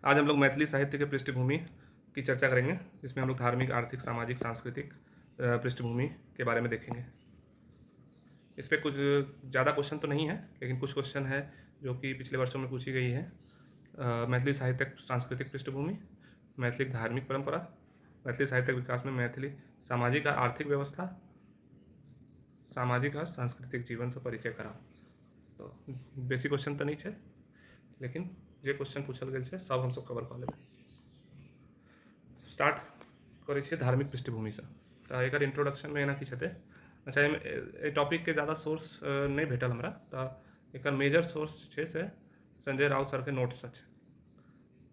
आज हम लोग मैथिली साहित्य के पृष्ठभूमि की चर्चा करेंगे, जिसमें हम लोग धार्मिक, आर्थिक, सामाजिक, सांस्कृतिक पृष्ठभूमि के बारे में देखेंगे। इस पर कुछ ज़्यादा क्वेश्चन तो नहीं है, लेकिन कुछ क्वेश्चन है जो कि पिछले वर्षों में पूछी गई है। मैथिली साहित्यिक सांस्कृतिक पृष्ठभूमि, मैथिली धार्मिक परंपरा, मैथिली साहित्यिक विकास में मैथिली सामाजिक और आर्थिक व्यवस्था, सामाजिक और सांस्कृतिक जीवन से परिचय कराओ। तो बेसी क्वेश्चन तो नहीं है, लेकिन जे क्वेश्चन पूछल गए छै सब हम सब कवर कर लेबै। स्टार्ट करै छियै धार्मिक पृष्ठभूमि से। तो एक इंट्रोडक्शन में एना की छते। अच्छा, एहि टॉपिक के ज़्यादा सोर्स नहीं भेटल हमरा, तो एक मेजर सोर्स छै से संजय राउत सर के नोट्स छै।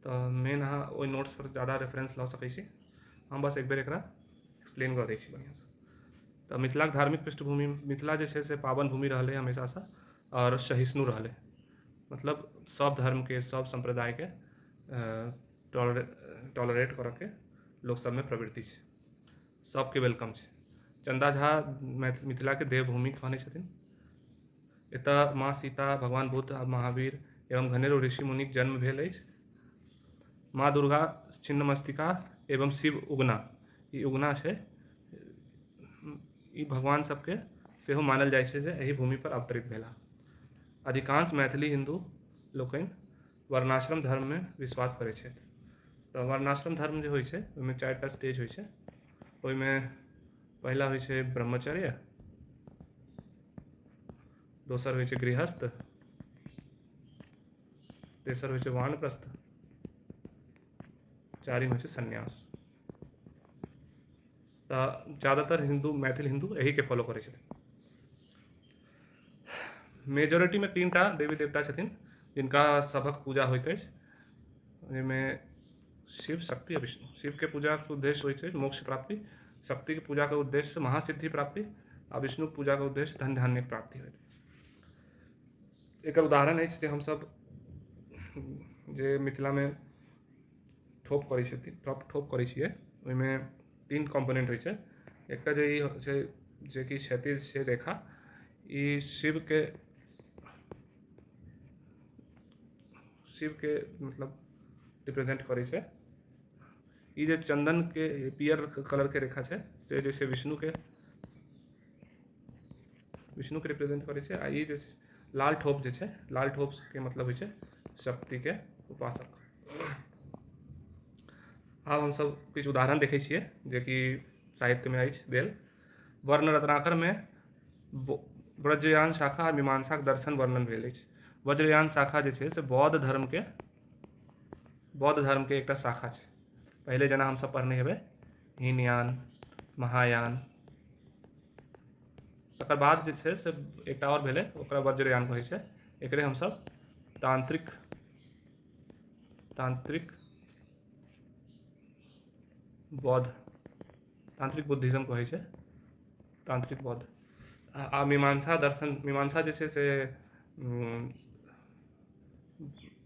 तो मेन अहाँ ओहि नोट्स पर ज़्यादा रेफरेंस लऽ सकै छी। हम बस एक बेर एकरा एक्सप्लेन कऽ दै छी बढ़िआँ से। तो मिथिला के धार्मिक पृष्ठभूमि, मिथिला जे छै से पावन भूमि रहलै हमेशा से, और सहिष्णु रहलै। मतलब सब धर्म के, सब संप्रदाय के टॉलरेट करऽ के लोग सब में प्रवृत्ति है, सबके वेलकम है। चंदा झा मिथिला के देवभूमि कहने छथिन। एतऽ माँ सीता, भगवान बुद्ध आ महावीर एवं घनेरो ऋषि मुनिक जन्म भेल अछि। माँ दुर्गा छिन्नमस्तिका एवं शिव उगना, ई उगना है, ई भगवान सबके सेहो मानल जाइ छै जे एहि भूमि पर अवतरित भेला। अधिकांश मैथिली हिंदू लोकनि वर्णाश्रम धर्म में विश्वास करै छथि। तो वर्णाश्रम धर्म जो होइ छै ओहिमे 4टा स्टेज होइ छै। ओहिमे पहला होइ छै ब्रह्मचर्य, दोसर होइ छै गृहस्थ, तेसर होइ छै वानप्रस्थ, चारिम होइ छै संन्यास। तो ज़्यादातर हिंदू, मैथिल हिंदू यही के फॉलो करै छथिन। मेजोरिटी में 3टा देवी देवता छथिन जिनका सबक पूजा होइत अछि। ओहिमे शिव, शक्ति आ विष्णु। शिव के पूजा के उद्देश्य होइत छै मोक्ष प्राप्ति, शक्ति के पूजा के उद्देश्य महासिद्धि प्राप्ति, आ विष्णु पूजा के उद्देश्य धन धान्य प्राप्ति होइत। एक उदाहरण अछि जे हमसब जे मिथिला में ठोप करै छथिन, ठोप करै छियै, ओहिमे 3 कॉम्पोनेंट होइ छै। एकटा जे ई छै जे कि क्षैतिज छै रेखा, ई शिव के मतलब रिप्रेजेंट करै छै। ई जे चंदन के पियर कलर के रेखा छै से जे छै विष्णु के रिप्रेजेंट करै छै। आ ई जे लाल ठोप जे छै, लाल ठोप के मतलब होइ छै शक्ति के उपासक। आब हम सब किछु उदाहरण देखै छियै जे कि साहित्य में अछि देल। वर्ण रत्नाकर में वज्रयान शाखा आ मीमांसा के दर्शन वर्णन भेल अछि। वज्रयान शाखा जे छै से बौद्ध धर्म के एकटा शाखा छै। पहले जना हम सब पढ़ने हेबै हीनयान, महायान। तकर बाद जे छै से एकटा और भेलै, ओकरा वज्रयान कहै छै। एकरे हम सब तांत्रिक बौद्ध, तांत्रिक बुद्धिज्म कहै छै, तांत्रिक बौद्ध। आ मीमांसा दर्शन, मीमांसा जे छै से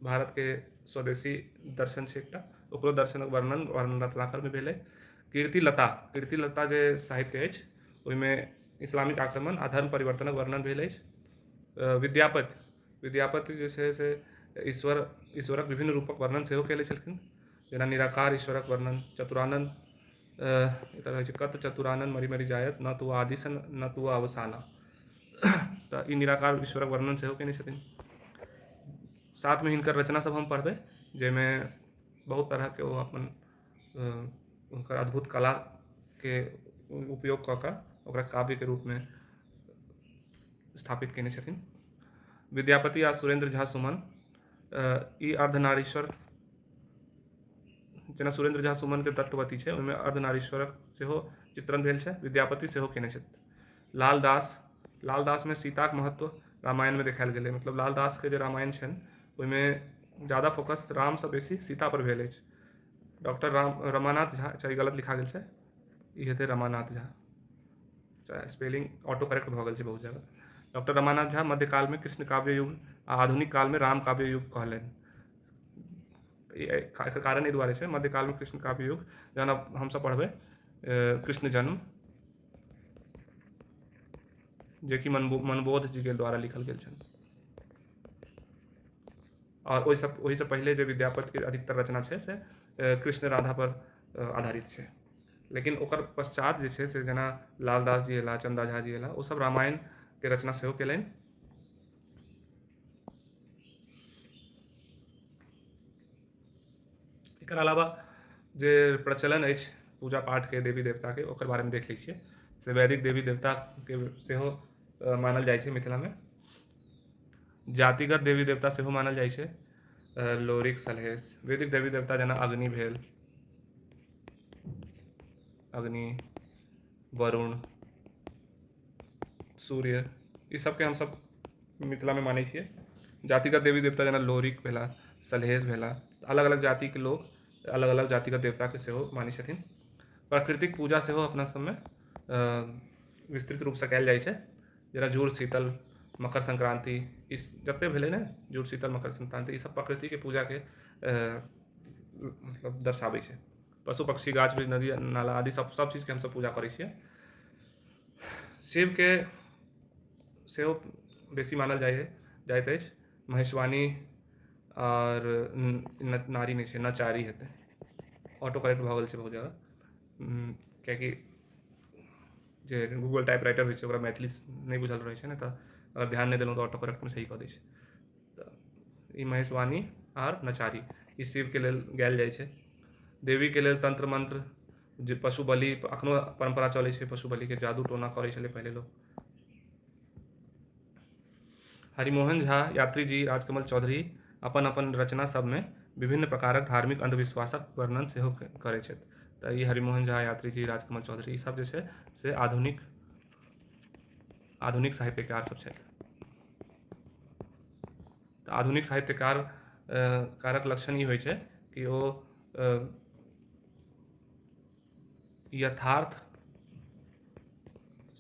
भारत के स्वदेशी दर्शन छै एकटा, ओकरो दर्शनक वर्णन वर्ण रत्नाकर में भेलै। कीर्तिलता जे साहित्य अछि ओहिमे इस्लामिक आक्रमण आ धर्म परिवर्तनक वर्णन भेल अछि। विद्यापति जे छै से ईश्वरक विभिन्न रूपक वर्णन सेहो केले छलखिन, जेना निराकार ईश्वरक वर्णन। चतुरानन एकर होइ छै कत चतुरानन मरि मरि जायत, न तु आदिसन न तु अवसाना। तो ई निराकार ईश्वरक वर्णन सेहो केने छथिन। साथ में हिनकर रचना सब हम पढ़बै, जाहिमें बहुत तरह के वो अपन उनकर अद्भुत कला के उपयोग कऽ कऽ ओकरा काव्य के रूप में स्थापित केने छथिन। विद्यापति आ सुरेंद्र झा सुमन, ई अर्धनारीश्वर, जेना सुरेंद्र झा सुमन के तत्ववती छै, ओहिमे अर्धनारीश्वरक सेहो चित्रण भेल छै। विद्यापति सेहो केने छथि। लालदास में सीताक महत्व रामायण में देखायल गेलै। मतलब लालदास के जे रामायण छनि ओहिमे ज़्यादा फोकस राम से बेसी सीता पर भेल अछि। डॉक्टर रमानाथ झा, अच्छा गलत लिखा गेल छै, ई हेतै Ramanath Jha, spelling auto correct भऽ गेल छै बहुत जगह। डॉक्टर रमानाथ झा मध्यकाल में कृष्ण काव्य युग आ आधुनिक काल में राम काव्य युग कहलनि। एकर कारण एहि दुआरे छै, मध्यकाल में कृष्ण काव्य युग जहन हम सब पढ़बै कृष्ण जन्म, जे कि मनबोध जी के द्वारा लिखल गेल छनि। और वही से पहले जो विद्यापति के अधिकतर रचना है से कृष्ण राधा पर आधारित है। लेकिन ओकर पश्चात जे छै से जेना लालदास जी एला, चंदा झा जी एला, वो सब रामायण के रचना सेहो केलनि। एकर अलावा जे प्रचलन अछि पूजा पाठ के, देवी देवता के, ओकर बारे में देख लै छियै। से वैदिक देवी देवता के सेहो मानल जाइ छै मिथिला में। जातिगत देवी देवता सेहो मानल जाइ छै, लोरिक, सलहेश। वैदिक देवी देवता जेना अग्नि भेल, अग्नि, वरुण, सूर्य, ई सबके हम सब मिथिला में मानै छियै। जातिगत देवी देवता जेना लोरिक भेला, सलहेश भेला, अलग अलग जाति के लोग अलग अलग जातिगत देवता के सेहो मानै छथिन। प्राकृतिक पूजा सेहो अपना सबमे विस्तृत रूपसँ कयल जाइ छै, जेना जुड़ शीतल, मकर संक्रांति, ई जते भेलै ने, जुड़ शीतल, मकर संक्रांति, ई सब प्रकृति के पूजा के मतलब दर्शाबै छै। पशु पक्षी, गाछ वृक्ष, नदी नाला आदि सब चीज के हमसब पूजा करै छियै। शिव के सेहो बेसी मानल जाइत अछि। महेशवानी और नारी नहीं छै, नचारी हेतै। ऑटो करेक्ट भऽ गेल छै बहुत जगह, कियाकि जे गूगल टाइपराइटर होइ छै ओकरा मैथिली नहीं बुझल रहै छै ने, तऽ अगर ध्यान नहीं देलहुँ तऽ ऑटो करेक्ट में सही कऽ दै छै। तऽ ई महेशवानी और नचारी ई शिव के लेल गायल जाइ छै। देवी के लेल तंत्र मंत्र, जे पशु बलि, अखनो परंपरा चलै छै पशु बलि के, जादू टोना करै छलै पहले लोग। हरिमोहन झा, यात्री जी, राजकमल चौधरी अपन अपन रचना सब में विभिन्न प्रकारक धार्मिक अंधविश्वासक वर्णन सेहो करै छथि। तऽ ई हरिमोहन झा, यात्री जी, राजकमल चौधरी, ई सब जे छै से आधुनिक साहित्यकार सब छथि। तऽ आधुनिक साहित्यकार कारक लक्षण ई होइ छै कि ओ यथार्थ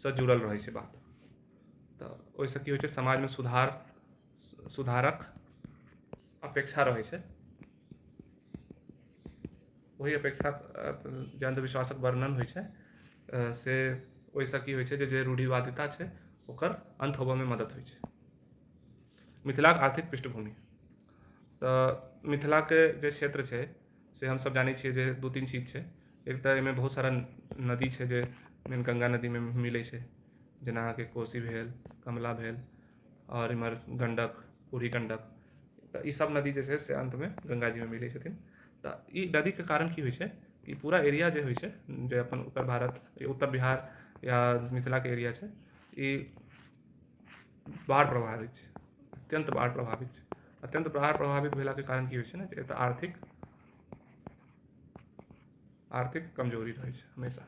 से जुड़ल रहै छै बात। तऽ ओहिसँ की होइ छै, समाज में सुधारक अपेक्षा रहै छै। वही अपेक्षा जे अंधविश्वासक वर्णन होइ छै से ओहिसँ की होइ छै, जे रूढ़िवादिता छै ओकर अंत होबऽ में मदद होइ छै। मिथिलाक आर्थिक पृष्ठभूमि, तऽ मिथिला के जे क्षेत्र छै से हम सब जानै छियै जे दू तीन चीज छै। एक तऽ एहिमे बहुत सारा नदी छै जे गंगा नदी में मिलै छै, जेना अहाँके कोसी भेल, कमला भेल, और इम्हर गंडक, बूढ़ी गंडक। तऽ ई सब नदी जे छै से अंत में गंगा जी में मिलै छथिन। तऽ ई नदी के कारण की होइ छै कि पूरा एरिया जे होइ छै, जे अपन उत्तर भारत, उत्तर बिहार या मिथिला के एरिया छै, ई बाढ़ प्रभावित छै, अत्यंत बाढ़ प्रभावित छै। अत्यंत बाढ़ प्रभावित भेलाके कारण की होइ छै ने, एतऽ आर्थिक कमजोरी रहै छै हमेशा।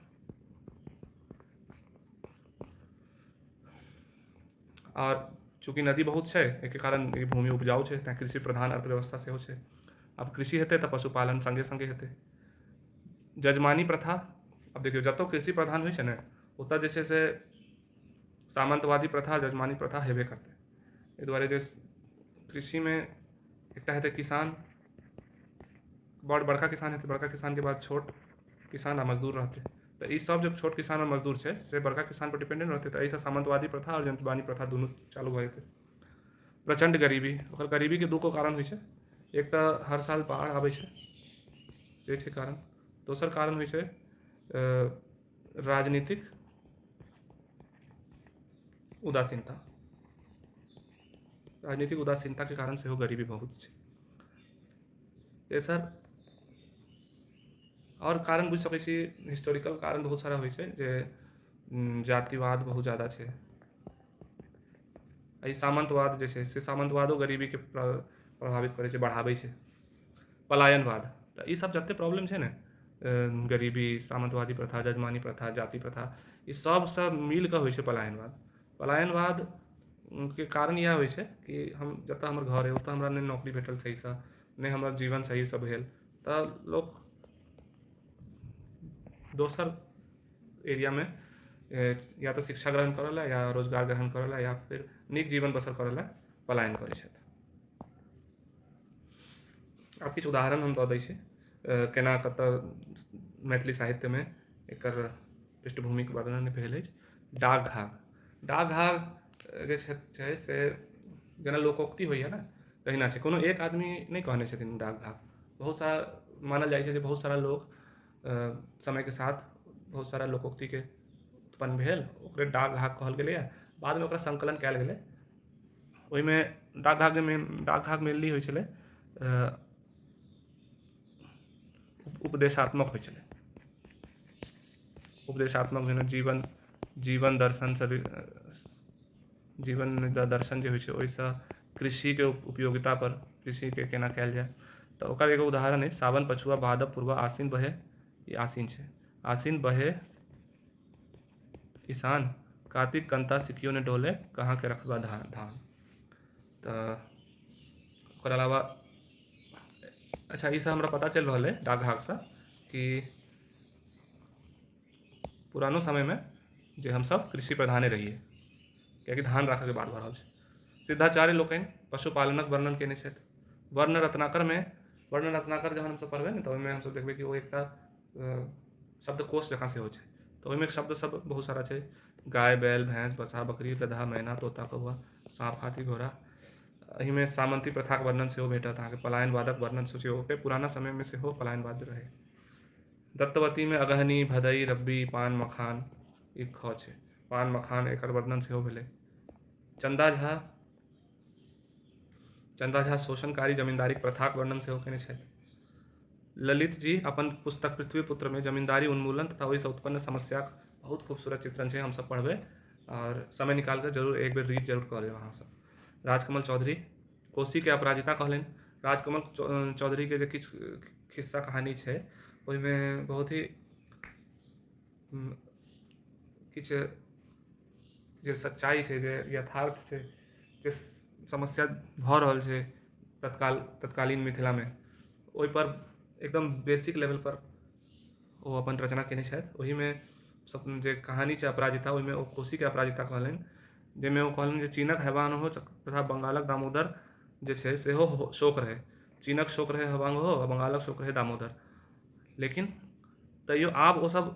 और चूँकि नदी बहुत छै, एहिके कारण ई भूमि उपजाऊ छै, तेँ कृषि प्रधान अर्थव्यवस्था सेहो छै। अब कृषि हेतै तऽ पशुपालन संगे संगे हेतै। जजमानी प्रथा, अब देखियौ जतऽ कृषि प्रधान होइ छै ने, ओतऽ जे छै से सामंतवादी प्रथा, जजमानी प्रथा हेबे करतै। एहि दुआरे जे कृषि में एकटा हेतै किसान, बड़का किसान हेतै, बड़का किसान के बाद छोट किसान आ मजदूर रहतै। तऽ ई सब जो छोट किसान और मजदूर छै से बड़का किसान पर डिपेंडेंट रहतै। तऽ एहिसँ सामंतवादी प्रथा और जजमानी प्रथा दुनू चालू भऽ जेतै। प्रचंड गरीबी, ओकर गरीबी के दू गो कारण होइ छै। एक तऽ हर साल बाढ़ आबै छै, से छै कारण। दोसर कारण होइ छै राजनीतिक उदासीनता। राजनीतिक उदासीनता के कारण सेहो गरीबी बहुत छै। तेसर और कारण बुझि सकै छी, हिस्टोरिकल कारण बहुत सारा होइ छै, जे जातिवाद बहुत ज़्यादा छै। एहि सामंतवाद जे छै से सामंतवादो गरीबी के प्रभावित करै छै, बढ़ाबै छै। पलायनवाद, तऽ ई सब जते प्रॉब्लम छै ने, गरीबी, सामंतवादी प्रथा, जजमानी प्रथा, जाति प्रथा, ई सबसँ मिल कऽ होइ छै पलायनवाद। पलायनवाद के कारण इएह होइ छै कि हम जतऽ हमर घर अइ ओतऽ हमरा नहि नौकरी भेटल सहीसँ, नहि हमर जीवन सहीसँ भेल, तऽ लोक दोसर एरिया में या तो शिक्षा ग्रहण करऽ लए, या रोजगार ग्रहण करऽ लए, या फिर नीक जीवन बसर करऽ लए पलायन करै छथि। आब किछु उदाहरण हम दऽ दै छी, केना कतऽ मैथिली साहित्य में एकर पृष्ठभूमिके वर्णन भेल अछि। डाकघाट जे छै से जेना लोकोक्ति होइए ने, कहीं ना छै, कोनो एक आदमी नहीं कहने छथिन डाक घाक। बहुत सारा मानल जाइ छै जे बहुत सारा लोग समय के साथ बहुत सारा लोकोक्ति के उत्पन्न भेल, ओकरे डाक घाक कहल गेलै। बाद में ओकरा संकलन कयल गेलै। ओहिमे डाक घाक मेनली होइ छलै उपदेशात्मक होइ छलै। उपदेशात्मक जेना जीवन दर्शन जे होइ छै, ओहिसँ कृषिके उपयोगिता पर, कृषिके केना कयल जाय। तऽ ओकर एगो उदाहरण अछि सावन पछुआ भादव पूर्वा आसिन बहे, ई आसिन छै, आसिन बहे ईशान, कार्तिक कंता सिकियो ने डोले, कहाँ के रखबा धान। तऽ ओकर अलावा अच्छा, ई सब हमरा पता चल रहा है डाक घाक से कि पुरानो समय में जे हम सब कृषि प्रधाने रहिए, कियाकि धान राखऽ के बात भऽ रहल छै। सिद्धाचार्य लोकनि पशुपालनक वर्णन केने छथि। वर्ण रत्नाकर जहन हमसब पढ़बै ने, तऽ ओहिमे हमसब देखबै कि ओ एकटा शब्दकोश जकाँ सेहो छै। तऽ ओहिमे शब्द सब बहुत सारा छै, गाय बैल भैंस बसहा बकरी गदहा मैना तोता कौआ सांप हाथी घोड़ा। एहिमे सामंती प्रथाक वर्णन सेहो भेटत अहाँके, पलायनवादक वर्णन सेहो, पुराना समय में सेहो पलायनवाद रहे। दत्तवती में अगहनी भदई रब्बी पान मखान, ई ख छै, पान मखान एकर वर्णन सेहो भेलै। चंदा झा शोषणकारी जमींदारी प्रथाक वर्णन सेहो केने छथि। ललित जी अपन पुस्तक पृथ्वीपुत्र में जमींदारी उन्मूलन तथा ओहिसँ उत्पन्न समस्याक बहुत खूबसूरत चित्रण छै, हमसब पढ़बै और समय निकाल कर जरूर एक बेर रीड जरूर कऽ लेब अहाँ सब। राजकमल चौधरी कोसी के अपराजिता कहलनि। राजकमल चौधरी के जे किछु खिस्सा कहानी छै, ओहिमे बहुत ही किछु जे सच्चाई छै, जे यथार्थ छै, जे समस्या भऽ रहल छै तत्कालीन मिथिला में, ओहि पर एकदम बेसिक लेवल पर ओ अपन रचना केने छथि। ओहिमे सब जे कहानी छै अपराजिता, ओहिमे ओ कोसी के अपराजिता कहलनि, जाहिमे ओ कहलनि जे चीनक हैवान हो तथा बंगालक दामोदर जे छै सेहो शोक रहे। चीनक शोक रहे हवांग हो, बंगालक शोक रहे दामोदर। लेकिन तैयो आब ओ सब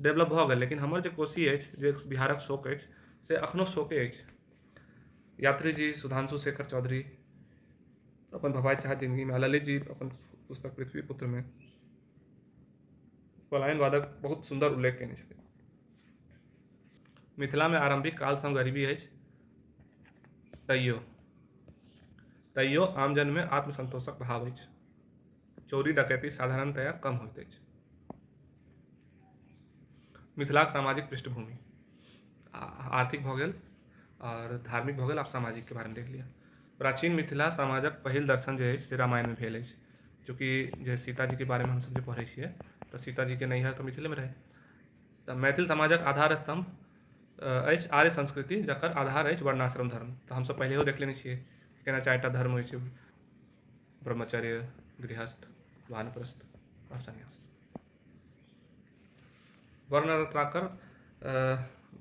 डेवलप भऽ गेल, लेकिन हमर जे कोसी अछि, जे बिहारक शोक अछि, से अखनो शोके अछि। यात्री जी सुधांशु शेखर चौधरी अपन भवाई चाहत जिंदगी में, ललित जी अपन पुस्तक पृथ्वीपुत्र में पलायनवादक बहुत सुंदर उल्लेख केने छथिन। मिथिला में आरंभिक काल सँ गरीबी अछि, तैयो आमजन में आत्मसंतोषक भाव अछि। चोरी डकैती साधारणतया कम होइत अछि। मिथिलाक सामाजिक पृष्ठभूमि आर्थिक भऽ गेल और धार्मिक भऽ गेल, आब सामाजिक के बारे में देख लिअ। प्राचीन मिथिला समाजक पहिल दर्शन जे अछि से रामायण में भेल अछि, चूँकि जे सीता जी के बारे में हमसब जे पढ़ै छियै, तऽ सीता जी के नैहर तऽ मिथिले में रहै। तऽ मैथिल समाजक आधार स्तंभ अछि आर्य संस्कृति, जकर आधार अछि वर्णाश्रम धर्म। तऽ हमसब पहिलेहो देख लेने छियै केना 4टा धर्म होइ छै, ब्रह्मचर्य, गृहस्थ, वानप्रस्थ और संन्यास। वर्ण रत्नाकर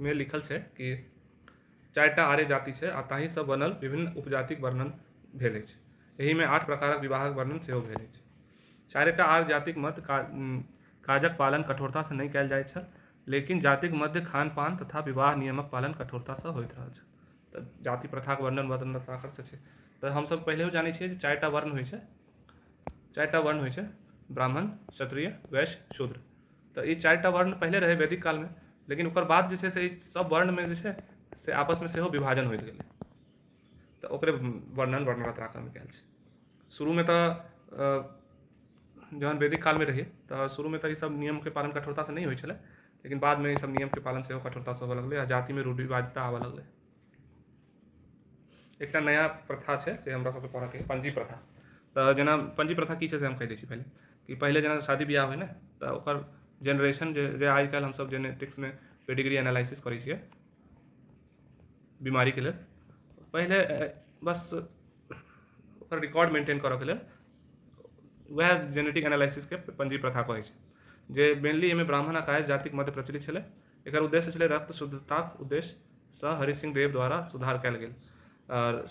में लिखल छै कि 4टा आर्य जाति छै, आ ताहि सँ बनल विभिन्न उपजातिक वर्णन भेल अछि। एहि में 8 प्रकारक विवाहक वर्णन सेहो भेल अछि। 4टा आर्य जातिक मध्य काजक पालन कठोरता सँ नहि कयल जाइत छल, लेकिन जातिक मध्य खान पान तथा विवाह नियमक पालन कठोरता सँ होइत रहल छल। तऽ जाति प्रथाक वर्णन वर्ण रत्नाकर सँ छै। तऽ हमसब पहिलेहो जानै छियै जे 4टा वर्ण होइ छै, 4टा वर्ण होइ छै, ब्राह्मण, क्षत्रिय, वैश्य, शूद्र। तऽ ई 4टा वर्ण पहले रहे वैदिक काल में, लेकिन ओकर बाद जे छै से सब वर्ण में जे छै से आपस में सेहो विभाजन होइत गेलै। तऽ ओकरे वर्णन वर्ण रत्नाकर में कयल छै। शुरू में तऽ जहन वैदिक काल में रहिए, तऽ शुरू में तऽ ई सब नियम के पालन कठोरता से नहीं होइ छलै, लेकिन बाद में ई सब नियम के पालन सेहो कठोरता से होबऽ लगलै, आ जाति में रूढ़िवादिता आबऽ लगलै। एकटा नया प्रथा छै से हमरा सबके पढ़ऽ के, पंजी प्रथा। तऽ जेना पंजी प्रथा की छै से हम कहि दै छी पहले, कि पहले जेना शादी बियाह होइ ने, तऽ ओकर जनरेशन जे आइ काल्हि हमसब जेनेटिक्स में पेडिग्री एनालिसिस करै छियै बीमारी के लेल, पहले बस ओकर रिकॉर्ड मेंटेन करऽ के लेल वएह जेनेटिक एनालिसिस के पंजी प्रथा कहै छै, जे मेनली एहिमे ब्राह्मण आ कायस्थ जातिक मध्य प्रचलित छलै। एकर उद्देश्य छलै रक्त शुद्धताक उद्देश्य सँ हरि सिंह देव द्वारा सुधार कयल गेल। और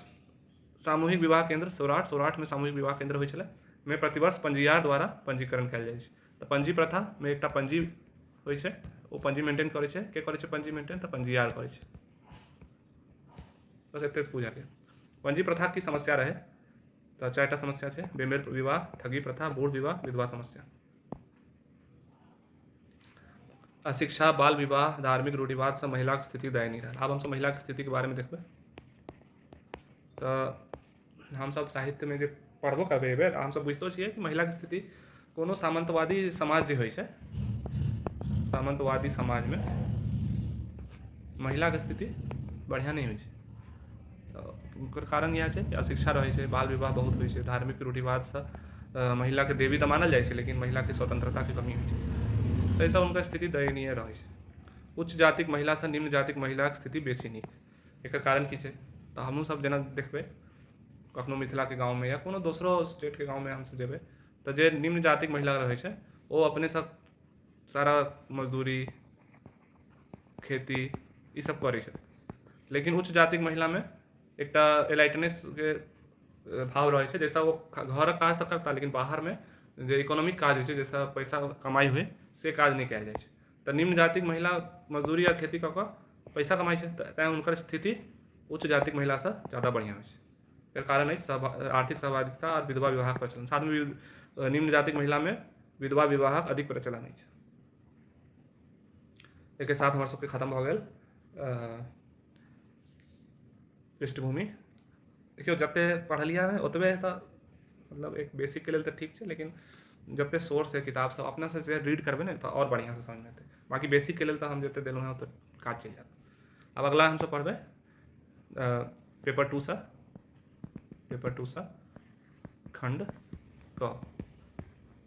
सामूहिक विवाह केंद्र सौराठ में सामूहिक विवाह केंद्र होइ छलै, में प्रतिवर्ष पंजीयार द्वारा पंजीकरण कयल जाइ छै। तऽ पंजी प्रथा में एकटा पंजी होइ छै, ओ पंजी मेंटेन करै छै। के करै छै पंजी मेंटेन? तऽ पंजीयार करै छै। बस एते बुझा के। पंजी प्रथा की समस्या रहे? तो 4टा समस्या है। बेमेल विवाह, ठगी प्रथा, बूढ़ विवाह, विधवा समस्या। अशिक्षा, बाल विवाह, धार्मिक रूढ़िवाद से महिला की स्थिति दयनीय रहा। अब हम सब महिला की स्थिति के बारे में देखबे। तो हम सब साहित्य में जो पढ़बो करबे हम सब बुझितो छियै कि महिला की स्थिति कोनो सामंतवादी समाज जे होइ छै, सामंतवादी समाज में महिला के स्थिति बढ़िया नहीं होइ छै। ओकर कारण यह छै कि अशिक्षा रहै छै, बाल विवाह बहुत होइ छै, धार्मिक रूढ़िवाद से महिला के देवी तऽ मानल जाइ छै, लेकिन महिला के स्वतंत्रता के कमी होइ छै। तो सब उनका स्थिति दयनीय रहै छै। उच्च जातिक महिला से निम्न जातिक महिला के स्थिति बेसी नीक। एकर कारण की छै? तो हमहूँ सब जेना देखबै कखनो मिथिला के गाँव में या कोनो दोसरो स्टेट के गाँव में हम सब जेबै तो जे निम्न जातिक महिला रहै छै वो अपने सब सारा मजदूरी, खेती ई सब करै छै। लेकिन उच्च जातिक महिला में एकटा एलाइटनेस के भाव रहे छै, जैसा वो घर काज तो करता लेकिन बाहर में जो इकोनॉमिक काज होइ छै, जैसा पैसा कमाई हुए से काज नहीं कयल जाइ छै। तो निम्न जातिक महिला मजदूरी या खेती कऽ कऽ पैसा कमाई छै, तैं हुनकर स्थिति उच्च जातिक महिला से ज़्यादा बढ़िया होइ छै। एकर कारण अछि आर्थिक सहभागिता और विधवा विवाह प्रचलन। साथ में निम्न जातिक महिला में विधवा विवाह अधिक प्रचलन अछि। एक साथ हमारे सबके खत्म हो गए पृष्ठभूमि। देखियो जते पढ़लिया है ओतबे तो मतलब एक बेसिक के लिए तो ठीक है, लेकिन जते सोर्स है किताब सब अपना से रीड करबे ना तो और बढ़िया से समझ में आते। बाकी बेसिक के लिए तो हम जते दिलों हैं तो काज चल जाता। अब अगला हम सब पढ़बे पेपर 2 सा खंड क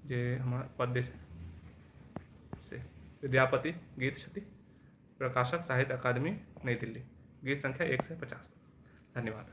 जे हमार पद्य से विद्यापति गीत क्षति, प्रकाशक साहित्य अकादमी नई दिल्ली, गीत संख्या 1 से 50। धन्यवाद।